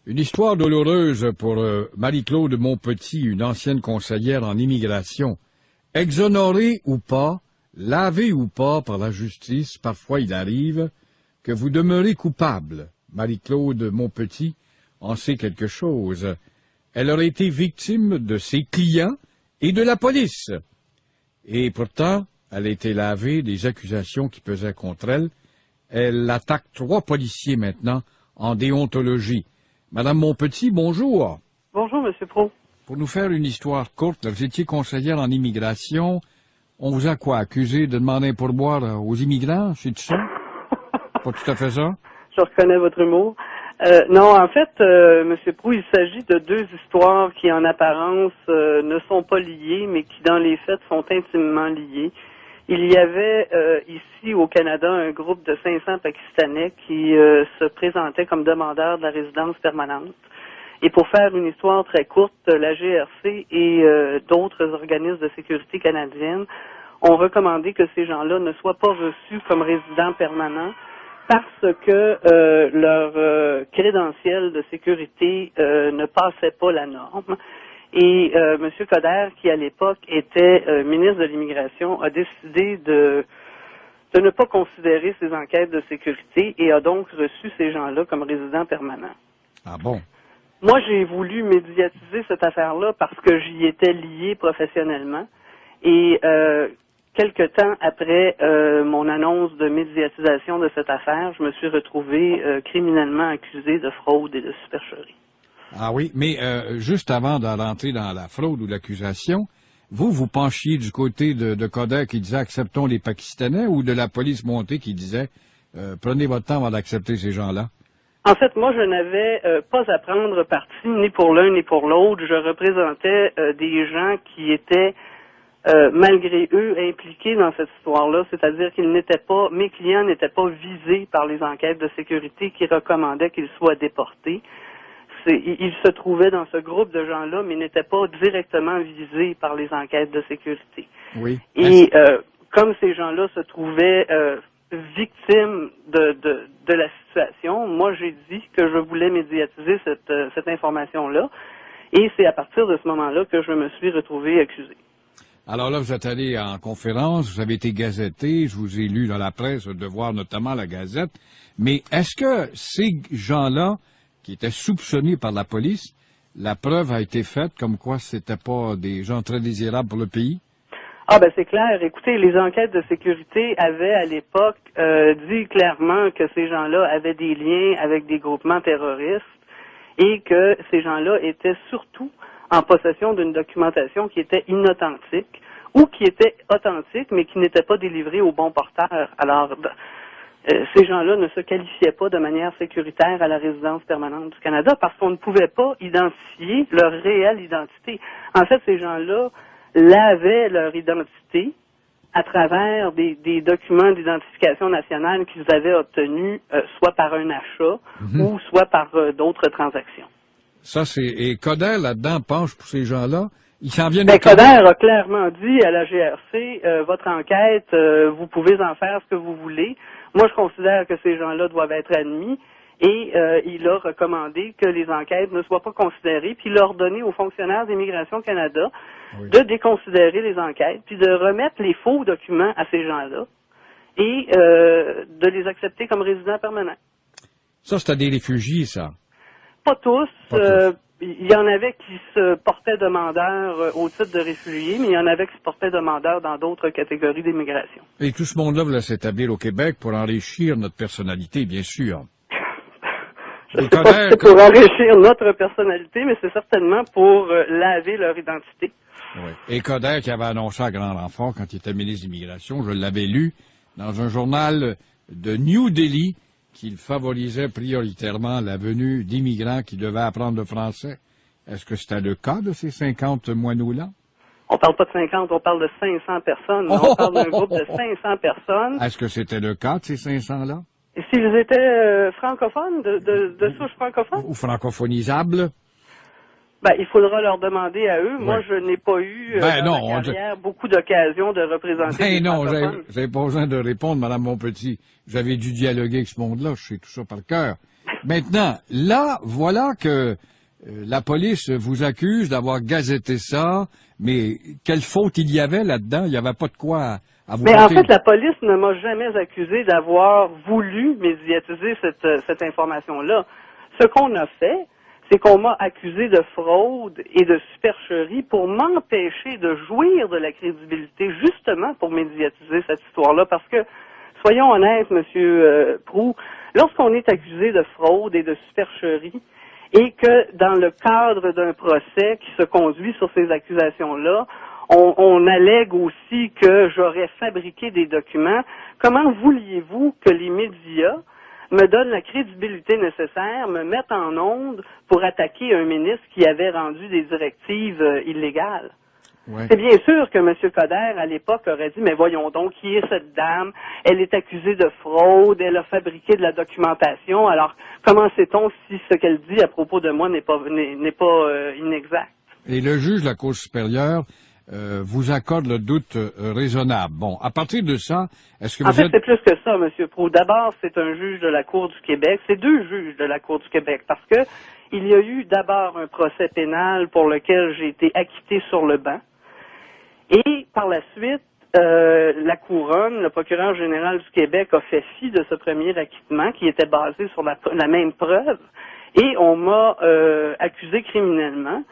Une histoire douloureuse pour Marie-Claude Montpetit, une ancienne conseillère en immigration. Exonérée ou pas, lavée ou pas par la justice, parfois il arrive que vous demeurez coupable. Marie-Claude Montpetit en sait quelque chose. Elle aurait été victime de ses clients et de la police. Et pourtant, elle a été lavée des accusations qui pesaient contre elle. Elle attaque 3 policiers maintenant en déontologie. Madame Montpetit, bonjour. Bonjour, Monsieur Pro. Pour nous faire une histoire courte, là, vous étiez conseillère en immigration. On vous a quoi, accusé de demander un pourboire aux immigrants, c'est ça? Pas tout à fait ça? Je reconnais votre humour. Non, en fait, Monsieur Pro, il s'agit de 2 histoires qui, en apparence, ne sont pas liées, mais qui, dans les faits, sont intimement liées. Il y avait ici au Canada un groupe de 500 Pakistanais qui se présentaient comme demandeurs de la résidence permanente. Et pour faire une histoire très courte, la GRC et d'autres organismes de sécurité canadiennes ont recommandé que ces gens-là ne soient pas reçus comme résidents permanents parce que leur crédentiel de sécurité ne passait pas la norme. Et M. Coder, qui à l'époque était ministre de l'Immigration, a décidé de ne pas considérer ces enquêtes de sécurité et a donc reçu ces gens-là comme résidents permanents. Ah bon? Moi, j'ai voulu médiatiser cette affaire-là parce que j'y étais lié professionnellement. Et quelque temps après mon annonce de médiatisation de cette affaire, je me suis retrouvé criminellement accusé de fraude et de supercherie. Ah oui, mais juste avant de rentrer dans la fraude ou l'accusation, vous penchiez du côté de Coder qui disait « acceptons les Pakistanais » ou de la police montée qui disait « prenez votre temps avant d'accepter ces gens-là ». En fait, moi, je n'avais pas à prendre parti ni pour l'un ni pour l'autre. Je représentais des gens qui étaient, malgré eux, impliqués dans cette histoire-là, c'est-à-dire qu'ils n'étaient pas, mes clients n'étaient pas visés par les enquêtes de sécurité qui recommandaient qu'ils soient déportés. Ils se trouvaient dans ce groupe de gens-là, mais n'étaient pas directement visés par les enquêtes de sécurité. Oui. Et comme ces gens-là se trouvaient victimes de la situation, moi j'ai dit que je voulais médiatiser cette information-là, et c'est à partir de ce moment-là que je me suis retrouvé accusé. Alors là, vous êtes allé en conférence, vous avez été gazetté, je vous ai lu dans la presse, de voir notamment la Gazette, mais est-ce que ces gens-là qui étaient soupçonnés par la police, la preuve a été faite comme quoi c'était pas des gens très désirables pour le pays? Ah ben c'est clair. Écoutez, les enquêtes de sécurité avaient à l'époque dit clairement que ces gens-là avaient des liens avec des groupements terroristes et que ces gens-là étaient surtout en possession d'une documentation qui était inauthentique ou qui était authentique mais qui n'était pas délivrée au bon porteur. Alors ces gens-là ne se qualifiaient pas de manière sécuritaire à la résidence permanente du Canada parce qu'on ne pouvait pas identifier leur réelle identité. En fait, ces gens-là lavaient leur identité à travers des documents d'identification nationale qu'ils avaient obtenus soit par un achat ou soit par d'autres transactions. Ça, et Coder, là-dedans, penche pour ces gens-là. Ils s'en viennent Coder a clairement dit à la GRC, votre enquête, vous pouvez en faire ce que vous voulez. Moi, je considère que ces gens-là doivent être admis et il a recommandé que les enquêtes ne soient pas considérées, puis il a ordonné aux fonctionnaires d'Immigration Canada de déconsidérer les enquêtes, puis de remettre les faux documents à ces gens-là et de les accepter comme résidents permanents. Ça, c'était des réfugiés, ça? Pas tous. Il y en avait qui se portaient demandeurs au titre de réfugiés, mais il y en avait qui se portaient demandeurs dans d'autres catégories d'immigration. Et tout ce monde-là voulait s'établir au Québec pour enrichir notre personnalité, bien sûr. Je ne sais pas si c'est pour enrichir notre personnalité, mais c'est certainement pour laver leur identité. Oui. Et Coder qui avait annoncé à grand renfort quand il était ministre de l'Immigration, je l'avais lu dans un journal de New Delhi, qu'il favorisait prioritairement la venue d'immigrants qui devaient apprendre le français. Est-ce que c'était le cas de ces 50 moineaux-là? On parle pas de 50, on parle de 500 personnes. On parle d'un groupe de 500 personnes. Est-ce que c'était le cas de ces 500-là? Et s'ils étaient francophones, de souche francophone? Ou francophonisables? Ben, il faudra leur demander à eux. Moi, je n'ai pas eu dans ma carrière beaucoup d'occasions de représenter les francophones. Vous n'avez pas besoin de répondre, Mme Montpetit. J'avais dû dialoguer avec ce monde-là, je sais tout ça par cœur. Maintenant, là, voilà que la police vous accuse d'avoir gazetté ça, mais quelle faute il y avait là-dedans? Il n'y avait pas de quoi à vous Mais en porter. fait, la police ne m'a jamais accusé d'avoir voulu médiatiser cette information-là. Ce qu'on a fait, c'est qu'on m'a accusé de fraude et de supercherie pour m'empêcher de jouir de la crédibilité, justement pour médiatiser cette histoire-là. Parce que, soyons honnêtes, Monsieur Proulx, lorsqu'on est accusé de fraude et de supercherie, et que dans le cadre d'un procès qui se conduit sur ces accusations-là, on allègue aussi que j'aurais fabriqué des documents, comment vouliez-vous que les médias me donnent la crédibilité nécessaire, me mettent en onde pour attaquer un ministre qui avait rendu des directives illégales? Ouais. C'est bien sûr que M. Coderre, à l'époque, aurait dit, mais voyons donc, qui est cette dame? Elle est accusée de fraude, elle a fabriqué de la documentation, alors comment sait-on si ce qu'elle dit à propos de moi n'est pas inexact? Et le juge de la Cour supérieure vous accorde le doute raisonnable. Bon, à partir de ça, est-ce que En vous fait, êtes... c'est plus que ça, M. Proulx. D'abord, c'est un juge de la Cour du Québec. C'est deux juges de la Cour du Québec, parce que il y a eu d'abord un procès pénal pour lequel j'ai été acquitté sur le banc. Et par la suite, la Couronne, le procureur général du Québec, a fait fi de ce premier acquittement qui était basé sur la même preuve. Et on m'a accusé criminellement.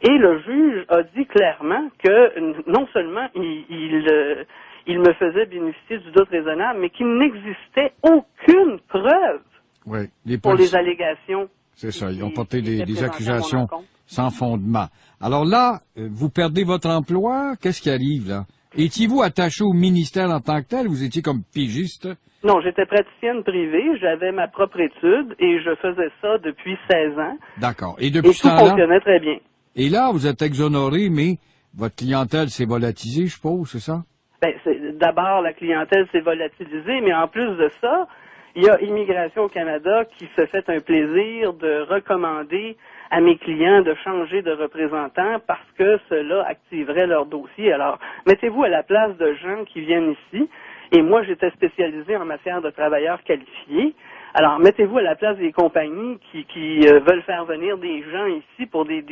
Et le juge a dit clairement que non seulement il me faisait bénéficier du doute raisonnable, mais qu'il n'existait aucune preuve Oui, pour les allégations. C'est ça, ils ont porté qui étaient des présentées à mon accusations encontre. sans fondement. Alors là, vous perdez votre emploi, qu'est-ce qui arrive là? Étiez-vous attaché au ministère en tant que tel? Vous étiez comme pigiste? Non, j'étais praticienne privée, j'avais ma propre étude et je faisais ça depuis 16 ans. D'accord. Et Et depuis ce tout temps-là? fonctionnait très bien. Et là, vous êtes exonéré, mais votre clientèle s'est volatilisée, je suppose, c'est ça? Ben, d'abord, la clientèle s'est volatilisée, mais en plus de ça, il y a Immigration au Canada qui se fait un plaisir de recommander à mes clients de changer de représentant parce que cela activerait leur dossier. Alors, mettez-vous à la place de gens qui viennent ici, et moi, j'étais spécialisé en matière de travailleurs qualifiés. Alors, mettez-vous à la place des compagnies qui veulent faire venir des gens ici pour des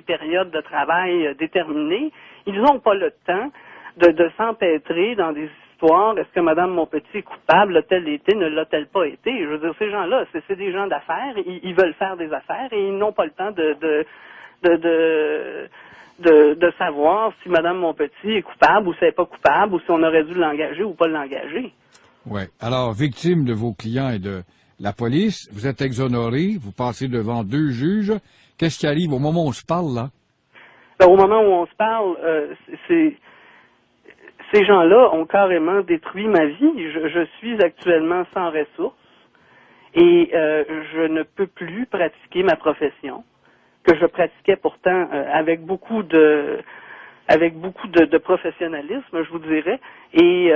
périodes de travail déterminées. Ils n'ont pas le temps de s'empêtrer dans des histoires. Est-ce que Mme Montpetit est coupable? L'a-t-elle été? Ne l'a-t-elle pas été? Je veux dire, ces gens-là, c'est des gens d'affaires. Ils veulent faire des affaires et ils n'ont pas le temps de savoir si Mme Montpetit est coupable ou si elle n'est pas coupable ou si on aurait dû l'engager ou pas l'engager. Oui. Alors, victime de vos clients et de la police, vous êtes exonéré, vous passez devant deux juges. Qu'est-ce qui arrive au moment où on se parle, là? Ben, au moment où on se parle, ces gens-là ont carrément détruit ma vie. Je suis actuellement sans ressources et je ne peux plus pratiquer ma profession que je pratiquais pourtant avec beaucoup de professionnalisme, je vous dirais. Et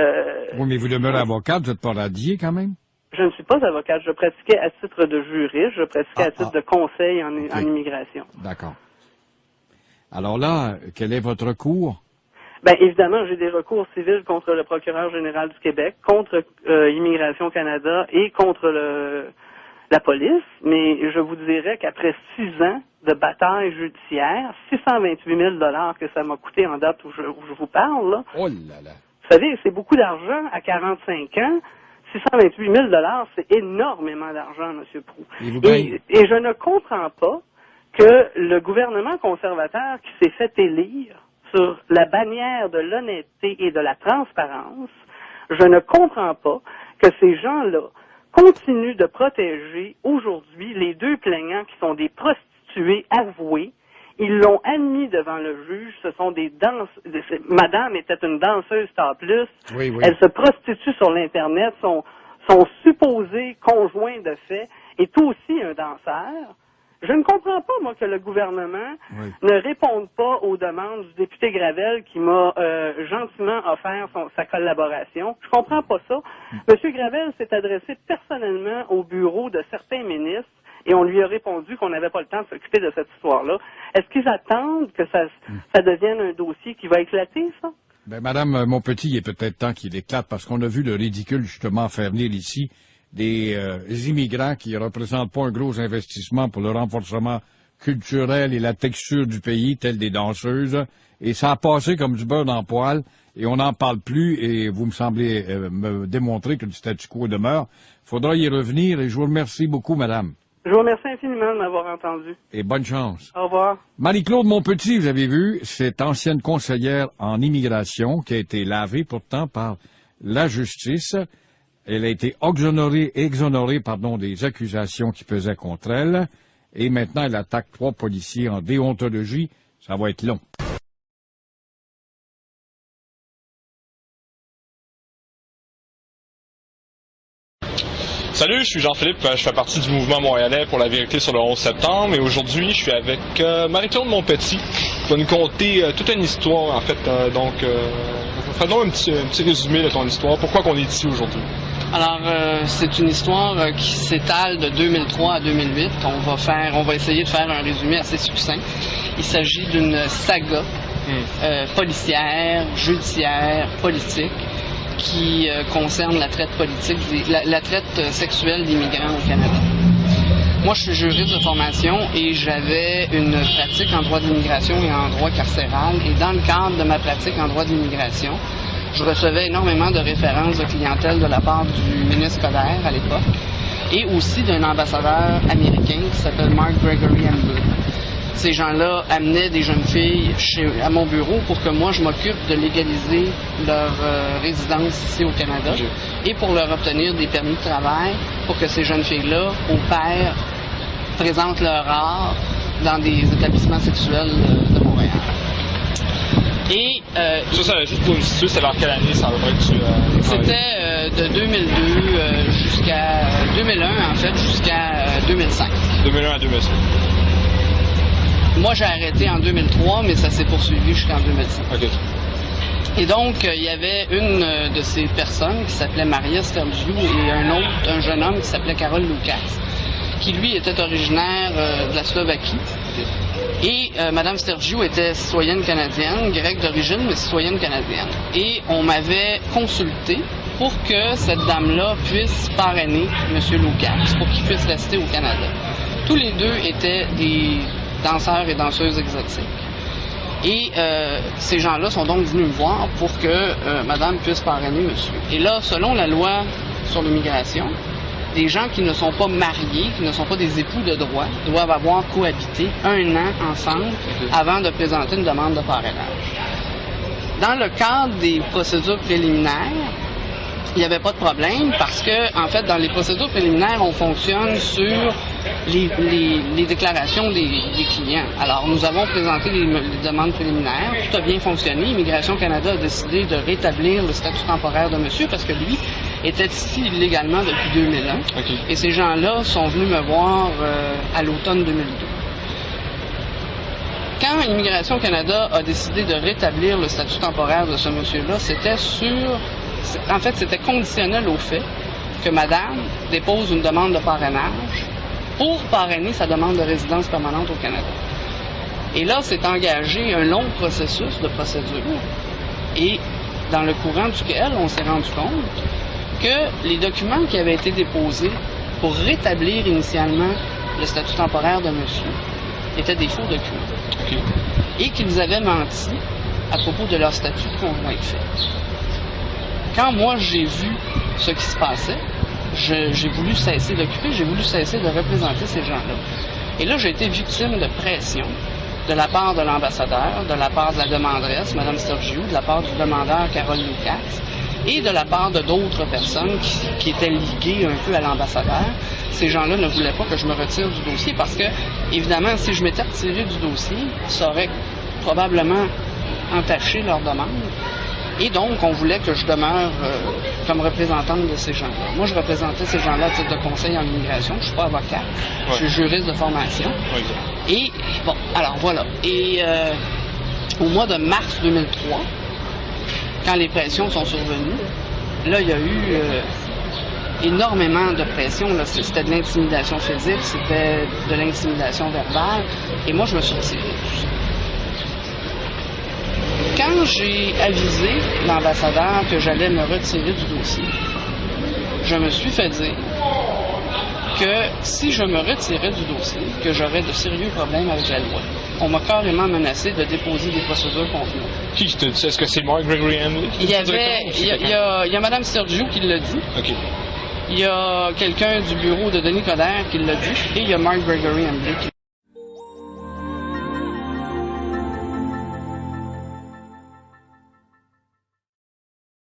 Oui, mais vous demeurez avocate, vous n'êtes pas radié quand même? je ne suis pas avocate. Je pratiquais à titre de juriste, je pratiquais à titre de conseil en immigration. D'accord. Alors là, quel est votre recours? Ben évidemment, j'ai des recours civils contre le procureur général du Québec, contre Immigration Canada et contre la police, mais je vous dirais qu'après 6 ans de bataille judiciaire, 628 000 $ que ça m'a coûté en date où je vous parle, là, Oh là là! vous savez, c'est beaucoup d'argent à 45 ans. 628 000 $, c'est énormément d'argent, M. Proulx. Et je ne comprends pas que le gouvernement conservateur qui s'est fait élire sur la bannière de l'honnêteté et de la transparence, je ne comprends pas que ces gens-là continuent de protéger aujourd'hui les deux plaignants qui sont des prostituées avouées. Ils l'ont admis devant le juge, ce sont des Madame était une danseuse topless, Oui, oui. Elle se prostitue sur l'Internet, son supposé conjoint de fait est aussi un danseur. Je ne comprends pas, moi, que le gouvernement ne réponde pas aux demandes du député Gravel qui m'a gentiment offert sa collaboration. Je comprends pas ça. M. Gravel s'est adressé personnellement au bureau de certains ministres et on lui a répondu qu'on n'avait pas le temps de s'occuper de cette histoire-là. Est-ce qu'ils attendent que ça devienne un dossier qui va éclater, ça? Ben, Madame Montpetit, il est peut-être temps qu'il éclate parce qu'on a vu le ridicule, justement, faire venir ici des immigrants qui représentent pas un gros investissement pour le renforcement culturel et la texture du pays, tels des danseuses. Et ça a passé comme du beurre dans le poêle, et on n'en parle plus, et vous me semblez me démontrer que le statu quo demeure. Faudra y revenir, et je vous remercie beaucoup, madame. Je vous remercie infiniment de m'avoir entendu. Et bonne chance. Au revoir. Marie-Claude Monpetit, vous avez vu, cette ancienne conseillère en immigration qui a été lavée pourtant par la justice. Elle a été exonérée des accusations qui pesaient contre elle. Et maintenant, elle attaque 3 policiers en déontologie. Ça va être long. Salut, je suis Jean-Philippe, je fais partie du mouvement montréalais pour la vérité sur le 11 septembre et aujourd'hui je suis avec Marie-Claude Monpetit qui va nous conter toute une histoire en fait. Fais-nous un petit résumé de ton histoire, pourquoi qu'on est ici aujourd'hui. Alors, c'est une histoire qui s'étale de 2003 à 2008. On va essayer de faire un résumé assez succinct. Il s'agit d'une saga policière, judiciaire, politique, qui concerne la traite politique, la traite sexuelle d'immigrants au Canada. Moi, je suis juriste de formation et j'avais une pratique en droit d'immigration et en droit carcéral. Et dans le cadre de ma pratique en droit d'immigration, je recevais énormément de références de clientèle de la part du ministre Coderre à l'époque et aussi d'un ambassadeur américain qui s'appelle Mark Gregory Amber. Ces gens-là amenaient des jeunes filles à mon bureau pour que moi je m'occupe de légaliser leur résidence ici au Canada et pour leur obtenir des permis de travail pour que ces jeunes filles-là, au père, présentent leur art dans des établissements sexuels de Montréal. Et ça, juste pour nous situer, c'est vers quelle année ça va être C'était de 2002 jusqu'à 2001 en fait, jusqu'à 2005. 2001 à 2005. Moi, j'ai arrêté en 2003, mais ça s'est poursuivi jusqu'en 2005. Okay. Et donc, il y avait une de ces personnes qui s'appelait Maria Stergiou et un jeune homme qui s'appelait Karol Lucas, qui lui était originaire de la Slovaquie. Et Madame Stergiou était citoyenne canadienne, grecque d'origine, mais citoyenne canadienne. Et on m'avait consulté pour que cette dame-là puisse parrainer M. Lucas, pour qu'il puisse rester au Canada. Tous les deux étaient des danseurs et danseuses exotiques. Et ces gens-là sont donc venus me voir pour que madame puisse parrainer monsieur. Et là, selon la loi sur l'immigration, des gens qui ne sont pas mariés, qui ne sont pas des époux de droit, doivent avoir cohabité 1 an ensemble avant de présenter une demande de parrainage. Dans le cadre des procédures préliminaires, il n'y avait pas de problème parce que, en fait, dans les procédures préliminaires, on fonctionne sur les déclarations des clients. Alors, nous avons présenté les demandes préliminaires, tout a bien fonctionné. Immigration Canada a décidé de rétablir le statut temporaire de monsieur parce que lui était ici illégalement depuis 2001. Okay. Et ces gens-là sont venus me voir à l'automne 2002. Quand Immigration Canada a décidé de rétablir le statut temporaire de ce monsieur-là, c'était conditionnel au fait que madame dépose une demande de parrainage pour parrainer sa demande de résidence permanente au Canada. Et là, s'est engagé un long processus de procédure et dans le courant duquel on s'est rendu compte que les documents qui avaient été déposés pour rétablir initialement le statut temporaire de monsieur étaient des faux documents. Okay. Et qu'ils avaient menti à propos de leur statut de conjoint de fait. Quand moi j'ai vu ce qui se passait, j'ai voulu cesser d'occuper, j'ai voulu cesser de représenter ces gens-là. Et là, j'ai été victime de pression de la part de l'ambassadeur, de la part de la demanderesse, Mme Stergiou, de la part du demandeur, Karol Lucas, et de la part de d'autres personnes qui étaient liguées un peu à l'ambassadeur. Ces gens-là ne voulaient pas que je me retire du dossier parce que, évidemment, si je m'étais retiré du dossier, ça aurait probablement entaché leur demande. Et donc, on voulait que je demeure comme représentante de ces gens-là. Moi, je représentais ces gens-là à titre de conseil en immigration. Je ne suis pas avocate. Ouais. Je suis juriste de formation. Ouais. Et, bon, alors voilà. Et au mois de mars 2003, quand les pressions sont survenues, là, il y a eu énormément de pression. Là. C'était de l'intimidation physique, c'était de l'intimidation verbale. Et moi, je me suis retirée. Quand j'ai avisé l'ambassadeur que j'allais me retirer du dossier, je me suis fait dire que si je me retirais du dossier, que j'aurais de sérieux problèmes avec la loi. On m'a carrément menacé de déposer des procédures contre moi. Qui te dit? Est-ce que c'est Mark Gregory Hambley? Il y a Mme Sergio qui l'a dit. OK. Il y a quelqu'un du bureau de Denis Coderre qui l'a dit. Et il y a Mark Gregory Hambley qui l'a dit.